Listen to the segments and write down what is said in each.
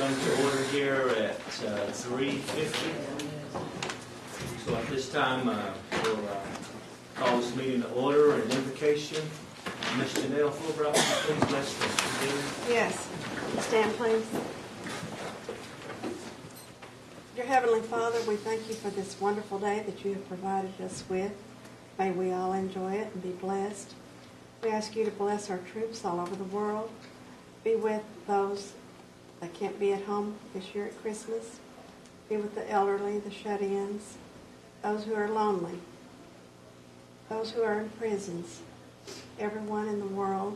come to order here at 3:50. So at this time, we'll call this meeting to order and invocation. Ms. Janelle Fulbright, please bless us. Yes. Stand, please. Dear Heavenly Father, we thank you for this wonderful day that you have provided us with. May we all enjoy it and be blessed. We ask you to bless our troops all over the world. Be with those that can't be at home this year at Christmas. Be with the elderly, the shut-ins, those who are lonely, those who are in prisons, everyone in the world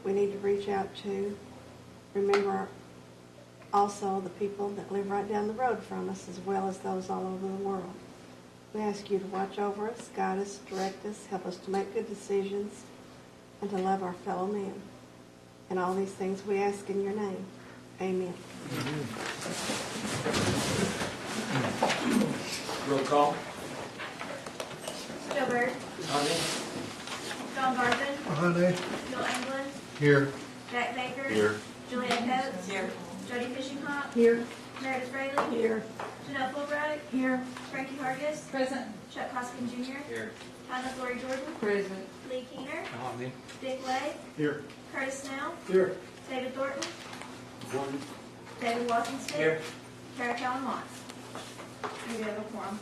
we need to reach out to. Remember also the people that live right down the road from us, as well as those all over the world. We ask you to watch over us, guide us, direct us, help us to make good decisions, and to love our fellow men. And all these things we ask in your name. Amen. Roll call. Joe Bird. Honey. John Garvin. Honey. Bill England. Here. Jack Baker. Here. Juliette Coates. Here. Jody Fishinghop. Here. Meredith Fraley. Here. Janelle Fulbright. Here. Frankie Hargis. Present. Chuck Hoskin Jr. Here. Hannah Lori Jordan. Present. Lee Keener. Honey. Dick Lay. Here. Curtis Snell. Here. David Thornton. David Walkinston. Here. Kara Callan Watts. And we have a quorum.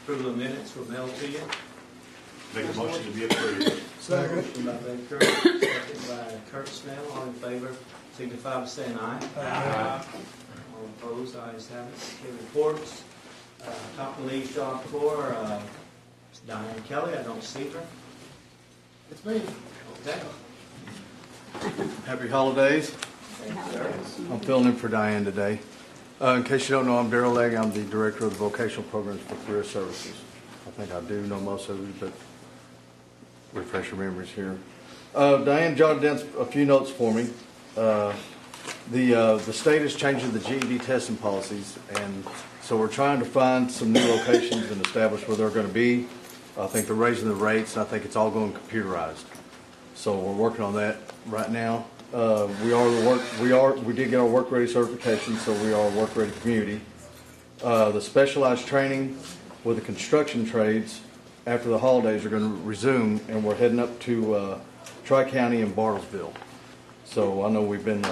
Approval of minutes were mailed to you. Make a motion to be approved. Second. Motion by Baker, second by Kurt Snell. All in favor, signify by saying aye. Aye. All opposed, ayes have it. Okay, reports. Top of the lead, job for Diane Kelly. I don't see her. It's me. Okay. Happy holidays. I'm filling in for Diane today. In case you don't know, I'm Darrell Legg. I'm the Director of the Vocational Programs for Career Services. I think I do know most of you, but refresh your memories here. Diane jotted down a few notes for me. The state is changing the GED testing policies, and so we're trying to find some new locations and establish where they're going to be. I think they're raising the rates, and I think it's all going computerized. So we're working on that right now. We did get our work ready certification, so we are a work ready community. The specialized training with the construction trades after the holidays are going to resume, and we're heading up to Tri-County and Bartlesville. So I know we've been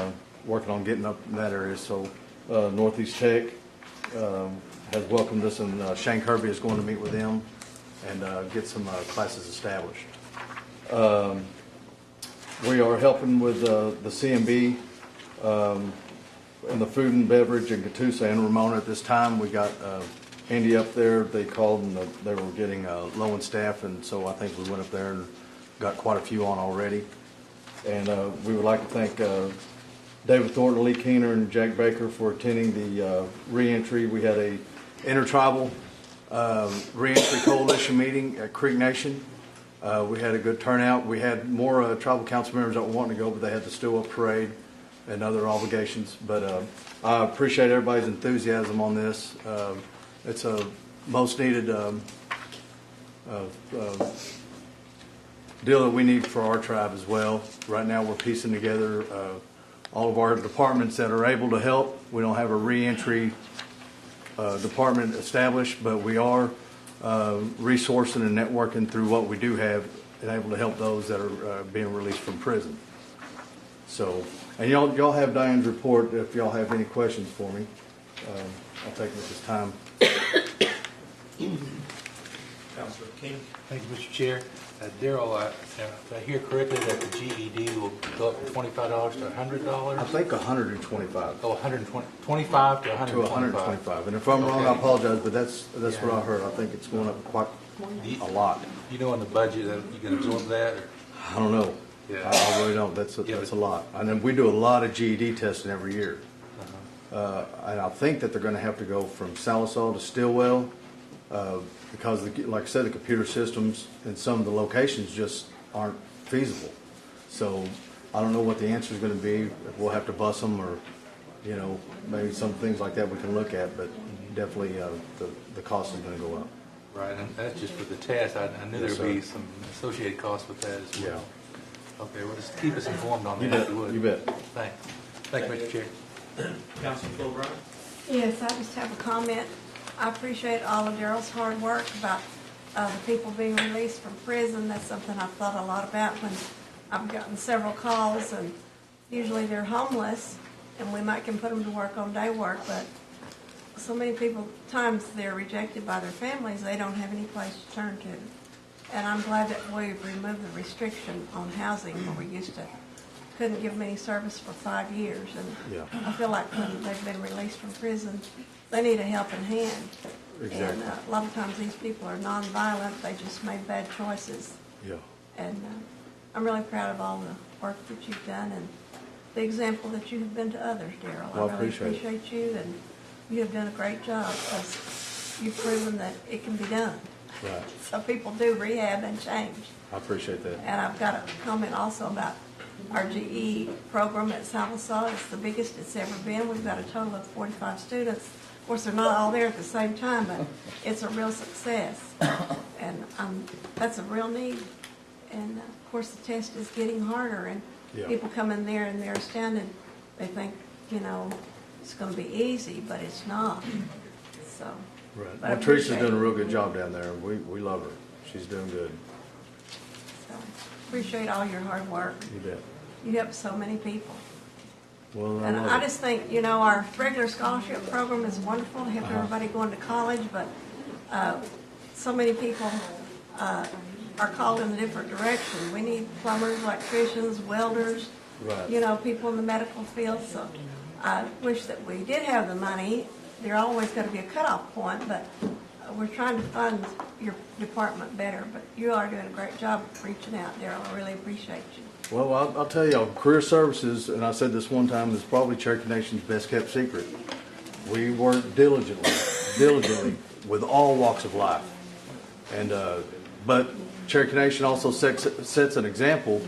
working on getting up in that area. So Northeast Tech has welcomed us, and Shane Kirby is going to meet with them and get some classes established. We are helping with the CMB in the food and beverage in Catoosa and Ramona at this time. We got Andy up there. They called and they were getting low in staff, and so I think we went up there and got quite a few on already. And we would like to thank David Thornton, Lee Keener, and Jack Baker for attending the reentry. We had a intertribal reentry coalition meeting at Creek Nation. We had a good turnout. We had more tribal council members that were wanting to go, but they had the Still Up Parade and other obligations. But I appreciate everybody's enthusiasm on this. It's a most needed deal that we need for our tribe as well. Right now we're piecing together all of our departments that are able to help. We don't have a reentry department established, but we are resourcing and networking through what we do have and able to help those that are being released from prison. So, and y'all have Diane's report if y'all have any questions for me. I'll take it at this time. Councilor King. Thank you, Mr. Chair. Darrell, did I hear correctly that the GED will go up from $25 to $100? I think 125. Oh, 120, 25 to 125. To 125. And if I'm wrong, I apologize, but that's what I heard. I think it's going up quite a lot. You know in the budget that you can absorb that? Or? I don't know. Yeah. I really don't. That's a lot. And then we do a lot of GED testing every year. And I think that they're going to have to go from Salisal to Stillwell because, like I said, the computer systems in some of the locations just aren't feasible. So I don't know what the answer is going to be. If we'll have to bus them or, maybe some things like that we can look at. But definitely the cost is going to go up. Right, and that's just for the test. I knew Yes, there'd be sir. some associated costs with that as well. Yeah. Okay, well, just keep us informed on You that bet. if you would. You bet. Thanks. Thank you, Mr. Chair. Councilman Fulbright? Yes, I just have a comment. I appreciate all of Daryl's hard work about the people being released from prison. That's something I've thought a lot about when I've gotten several calls, and usually they're homeless, and we might can put them to work on day work, but so many people, times they're rejected by their families, they don't have any place to turn to. And I'm glad that we've removed the restriction on housing where we used to couldn't give them any service for 5 years. And Yeah. I feel like when they've been released from prison, they need a helping hand. Exactly. And a lot of times these people are nonviolent, they just made bad choices. Yeah. And I'm really proud of all the work that you've done and the example that you have been to others, Daryl. Well, I really appreciate it. appreciate you, and you have done a great job because you've proven that it can be done. Right. So people do rehab and change. I appreciate that. And I've got a comment also about our GE program at Sallisaw. It's the biggest it's ever been. We've got a total of 45 students. Of course, they're not all there at the same time, but it's a real success. And that's a real need. And of course, the test is getting harder, and Yeah. people come in there and they're astounded. They think, it's going to be easy, but it's not. So. Right. But I Well, Teresa's appreciate doing a it. real good job down there. We love her. She's doing good. So, appreciate all your hard work. You bet. You help so many people. Well, I And love I it. just think, our regular scholarship program is wonderful to help everybody going to college, but so many people are called in a different direction. We need plumbers, electricians, welders, Right. people in the medical field. So I wish that we did have the money. There's always got to be a cutoff point, but we're trying to fund your department better. But you are doing a great job of reaching out, Daryl. I really appreciate you. Well, I'll tell you, career services, and I said this one time, is probably Cherokee Nation's best kept secret. We work diligently with all walks of life. And but Cherokee Nation also sets an example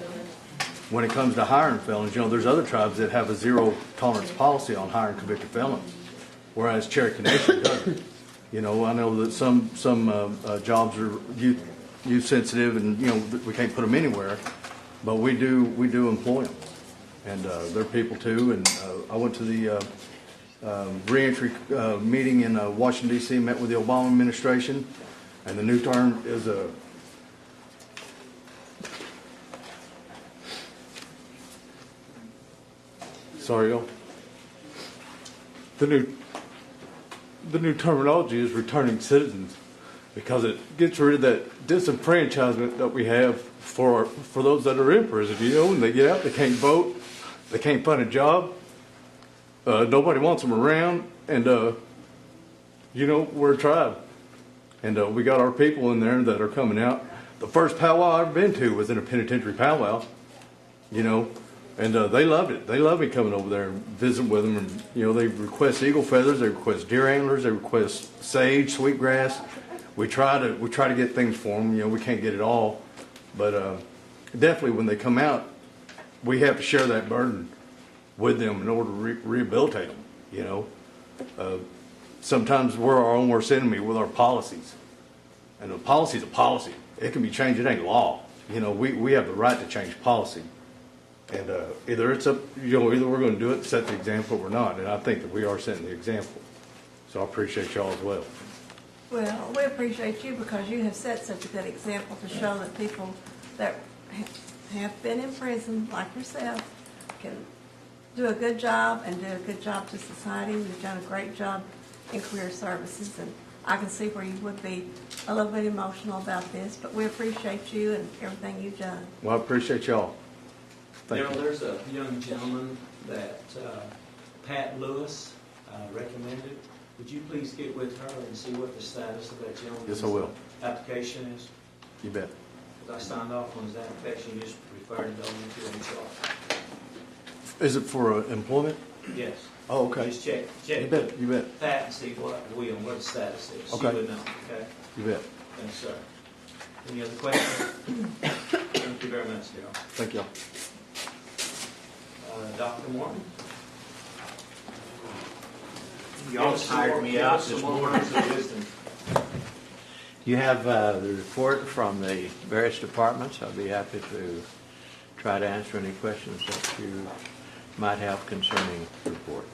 when it comes to hiring felons. There's other tribes that have a zero tolerance policy on hiring convicted felons, whereas Cherokee Nation doesn't. I know that some jobs are youth sensitive, and we can't put them anywhere, but we do employ them, and they're people too. And I went to the reentry meeting in Washington D.C., met with the Obama administration, and the new term is a. Sorry, y'all. The new terminology is returning citizens, because it gets rid of that disenfranchisement that we have for those that are in prison. When they get out, they can't vote, they can't find a job, nobody wants them around, and we're a tribe, and we got our people in there that are coming out. The first powwow I've been to was in a penitentiary powwow, and they loved it. They love me coming over there and visiting with them. And they request eagle feathers, they request deer antlers, they request sage, sweetgrass. We try to get things for them. We can't get it all, but definitely when they come out, we have to share that burden with them in order to rehabilitate them. Sometimes we're our own worst enemy with our policies, and a policy is a policy. It can be changed. It ain't law. We have the right to change policy. And either it's up, either we're going to do it, set the example, or not. And I think that we are setting the example. So I appreciate y'all as well. Well, we appreciate you because you have set such a good example to show that people that have been in prison, like yourself, can do a good job and do a good job to society. You've done a great job in career services, and I can see where you would be a little bit emotional about this, but we appreciate you and everything you've done. Well, I appreciate y'all. Thank Daryl, you. there's a young gentleman that Pat Lewis recommended. Would you please get with her and see what the status of that gentleman's Yes, I will. application is? You bet. Because I signed off on his application, you just referred it over to HR. Is it for employment? Yes. Oh, okay. Just check You bet. You bet. Pat and see what the status is. Okay. She would know, okay? You bet. Thanks, sir. Any other questions? Thank you very much, Daryl. Thank y'all. Dr. Morton? Y'all hired me out this morning. You have the report from the various departments. I'll be happy to try to answer any questions that you might have concerning the report.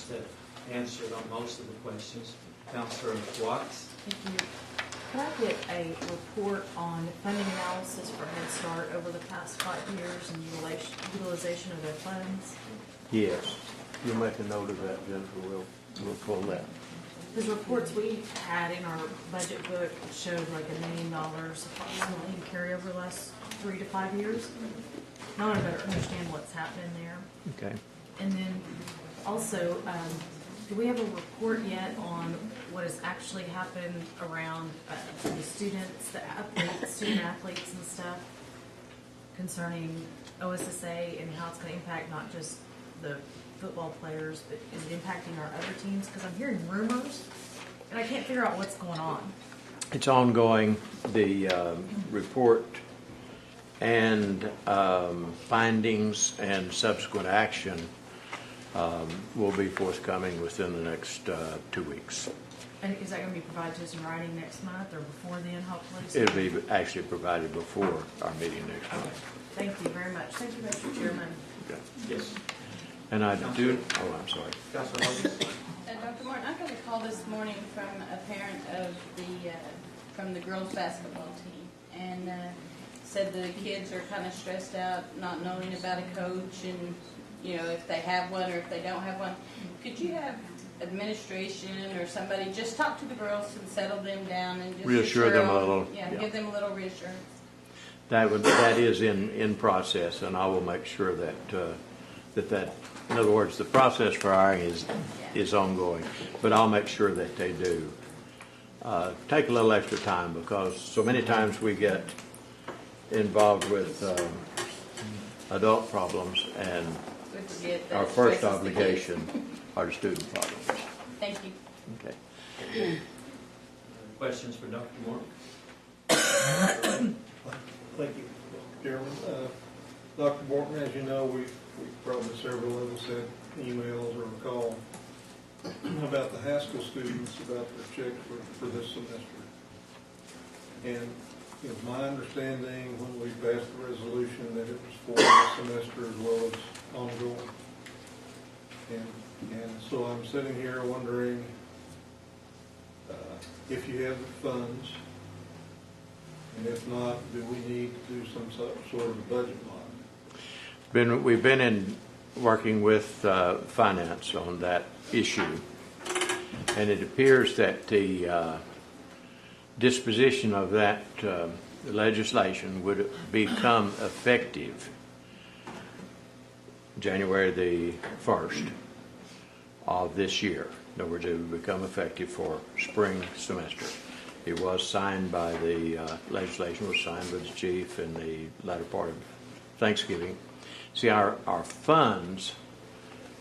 that answered on most of the questions. Counselor Watts? Thank you. Could I get a report on funding analysis for Head Start over the past 5 years and utilization of their funds? Yes. You'll make a note of that, Jennifer. We'll pull that. Because reports we had in our budget book showed like $1 million approximately in carryover the last 3 to 5 years. I want to better understand what's happening there. Okay. And then also, do we have a report yet on what has actually happened around the students, the athletes, student athletes and stuff concerning OSSA and how it's going to impact not just the football players, but is it impacting our other teams? Because I'm hearing rumors and I can't figure out what's going on. It's ongoing. The report and findings and subsequent action will be forthcoming within the next 2 weeks. And is that going to be provided to us in writing next month or before then, hopefully? It'll be actually provided before our meeting next Okay. month. Thank you very much. Thank you, Mr. Chairman. Okay. Yes. And I do, I'm sorry. Counselor Hodges? Dr. Martin, I got a call this morning from a parent of from the girls' basketball team, and said the kids are kind of stressed out, not knowing about a coach, and if they have one or if they don't have one. Could you have administration or somebody just talk to the girls and settle them down and just Reassure them a little. Yeah, Yeah. give them a little reassurance. That is in process, and I will make sure that in other words, the process for hiring is ongoing, but I'll make sure that they do. Take a little extra time because so many times we get involved with adult problems, and We forget that our it first stresses the kids. obligation are the student problems. Thank you. Okay. Questions for Dr. Moore? Thank you, Mr. Chairman. Dr. Morton, as you know, we probably several of us had emails or a call about the Haskell students about their checks for this semester. And it was my understanding when we passed the resolution that it was for the semester as well as ongoing. And so I'm sitting here wondering if you have the funds, and if not, do we need to do some sort of a budget line? We've been working with finance on that issue, and it appears that the disposition of that legislation would become effective January the 1st of this year. In other words, it would become effective for spring semester. It was signed by legislation was signed with the chief in the latter part of Thanksgiving. See, our funds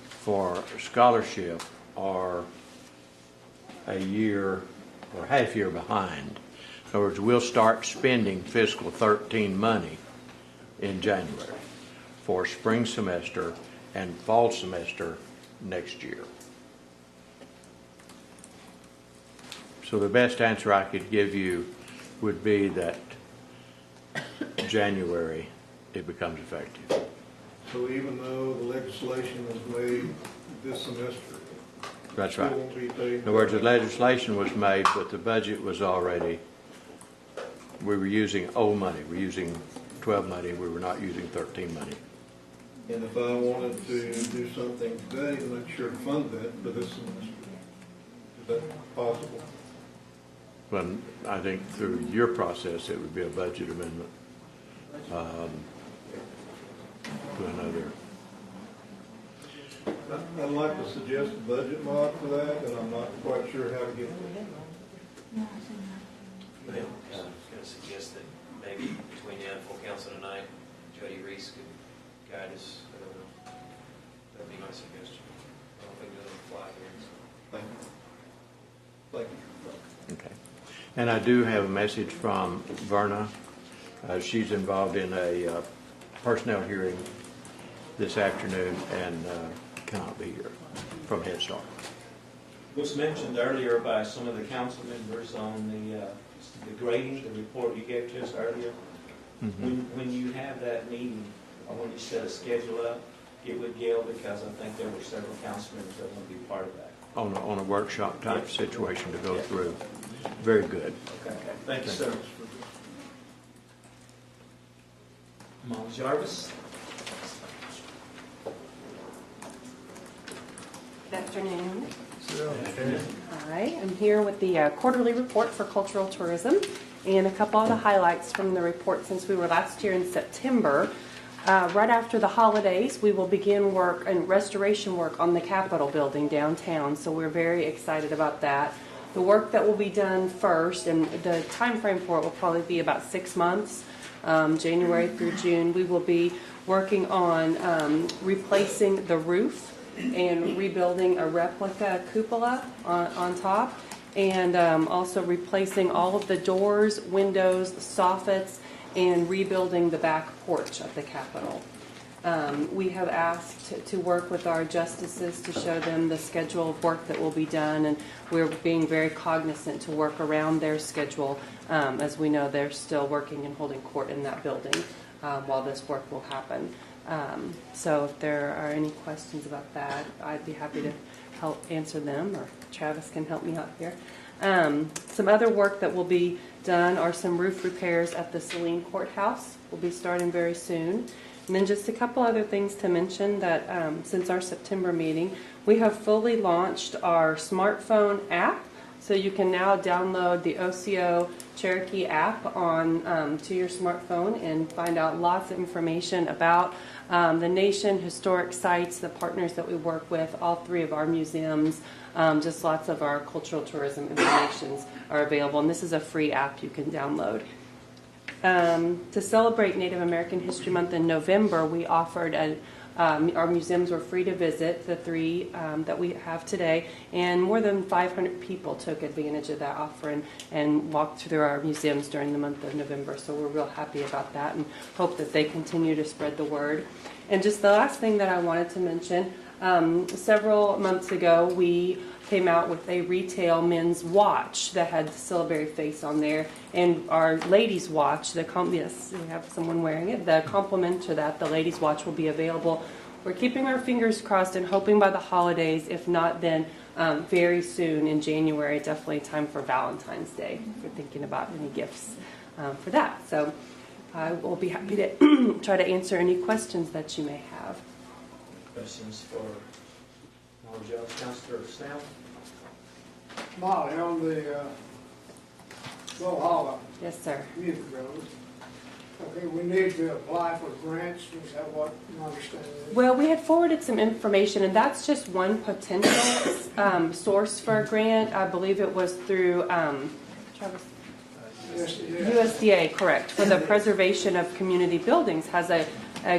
for scholarship are a year or half year behind. In other words, we'll start spending fiscal 13 money in January for spring semester and fall semester next year. So the best answer I could give you would be that January it becomes effective. So even though the legislation was made this semester, That's it right. won't be paid. In other words, the legislation was made, but the budget was already, we were using old money. We're using 12 money. We were not using 13 money. And if I wanted to do something today to make sure to fund that for this semester, is that possible? But I think through your process, it would be a budget amendment to another. I'd like to suggest a budget mod for that, and I'm not quite sure how to get there. I was going to suggest that maybe between now and full council tonight, Jody Reese could guide us. I don't know. That'd be my suggestion. I don't think it'll fly here. So. Thank you. Okay. And I do have a message from Verna. She's involved in a personnel hearing this afternoon and cannot be here from Head Start. Was mentioned earlier by some of the council members on the grading, the report you gave to us earlier. Mm-hmm. When you have that meeting, or when you set a schedule up, get with Gail, because I think there were several council members that want to be part of that. On a workshop type Yes. situation to go Yeah. through. Very good. Okay, thank you, sir. Molly Jarvis. Good afternoon. Hi, I'm here with the quarterly report for cultural tourism and a couple of the highlights from the report since we were last here in September. Right after the holidays, we will begin work and restoration work on the Capitol building downtown, so we're very excited about that. The work that will be done first, and the time frame for it will probably be about 6 months, January through June. We will be working on replacing the roof and rebuilding a replica cupola on top, and also replacing all of the doors, windows, soffits, and rebuilding the back porch of the Capitol. We have asked to work with our justices to show them the schedule of work that will be done, and we're being very cognizant to work around their schedule, as we know they're still working and holding court in that building while this work will happen. So if there are any questions about that, I'd be happy to help answer them, or Travis can help me out here. Some other work that will be done are some roof repairs at the Saline Courthouse. We'll be starting very soon. And then just a couple other things to mention that since our September meeting, we have fully launched our smartphone app. So you can now download the OCO Cherokee app on to your smartphone and find out lots of information about the nation, historic sites, the partners that we work with, all 3 of our museums, just lots of our cultural tourism informations are available. And this is a free app you can download. To celebrate Native American History Month in November, we offered our museums were free to visit, the 3 that we have today, and more than 500 people took advantage of that offer and walked through our museums during the month of November. So we're real happy about that and hope that they continue to spread the word. And just the last thing that I wanted to mention, several months ago we came out with a retail men's watch that had the Syllabary face on there, and our ladies' watch, yes, we have someone wearing it. The complement to that, the ladies' watch, will be available. We're keeping our fingers crossed and hoping by the holidays, if not then very soon in January, definitely time for Valentine's Day, if you're thinking about any gifts for that. So I will be happy to try to answer any questions that you may have. Questions for Molly Jarvis, Councilor Snell? Molly, on the Low Hollow Yes, sir. Music Road, okay, we need to apply for grants, is that what my understanding is? Well, we had forwarded some information, and that's just one potential source for a grant. I believe it was through Travis. USDA, correct, for the preservation of community buildings has a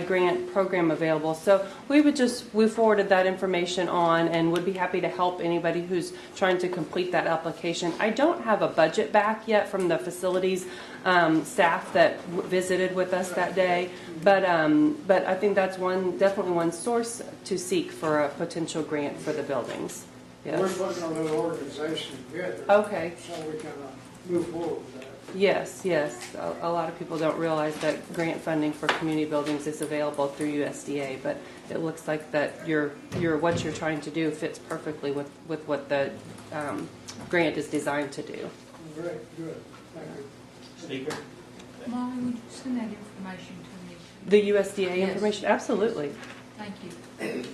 grant program available. So we forwarded that information on and would be happy to help anybody who's trying to complete that application. I don't have a budget back yet from the facilities staff that visited with us that day, but I think that's definitely one source to seek for a potential grant for the buildings. Yes. We're putting a little organization together. Okay. So we can move forward with that. Yes. A lot of people don't realize that grant funding for community buildings is available through USDA, but it looks like that what you're trying to do fits perfectly with what the grant is designed to do. Great, good, thank you. Speaker? Molly, would you send that information to me? The USDA Yes. information, absolutely. Thank you.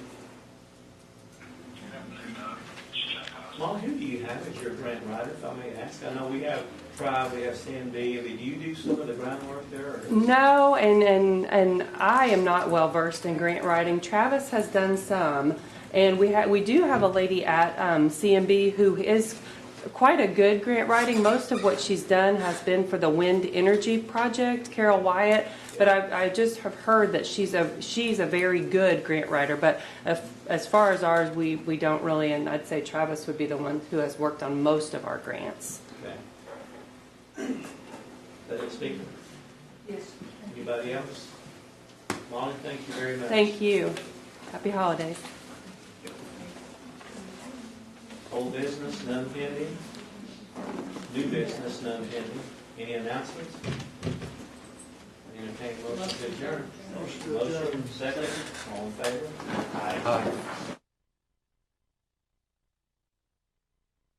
Molly, who do you have as your grant writer, if I may ask? I know we have Tribe, we have CNB. I mean, do you do some of the groundwork there? Or? No, and I am not well versed in grant writing. Travis has done some, and we do have a lady at CNB who is quite a good grant writing. Most of what she's done has been for the wind energy project, Carol Wyatt. But I just have heard that she's a very good grant writer. But as far as ours, we don't really. And I'd say Travis would be the one who has worked on most of our grants. Okay. That it, Speaker? Yes. Anybody else? Molly, thank you very much. Thank you. Happy holidays. Old business, none pending. New business, none pending. Any announcements? Any entertain a motion to adjourn. Motion to adjourn. Motion, second, all in favor? Aye.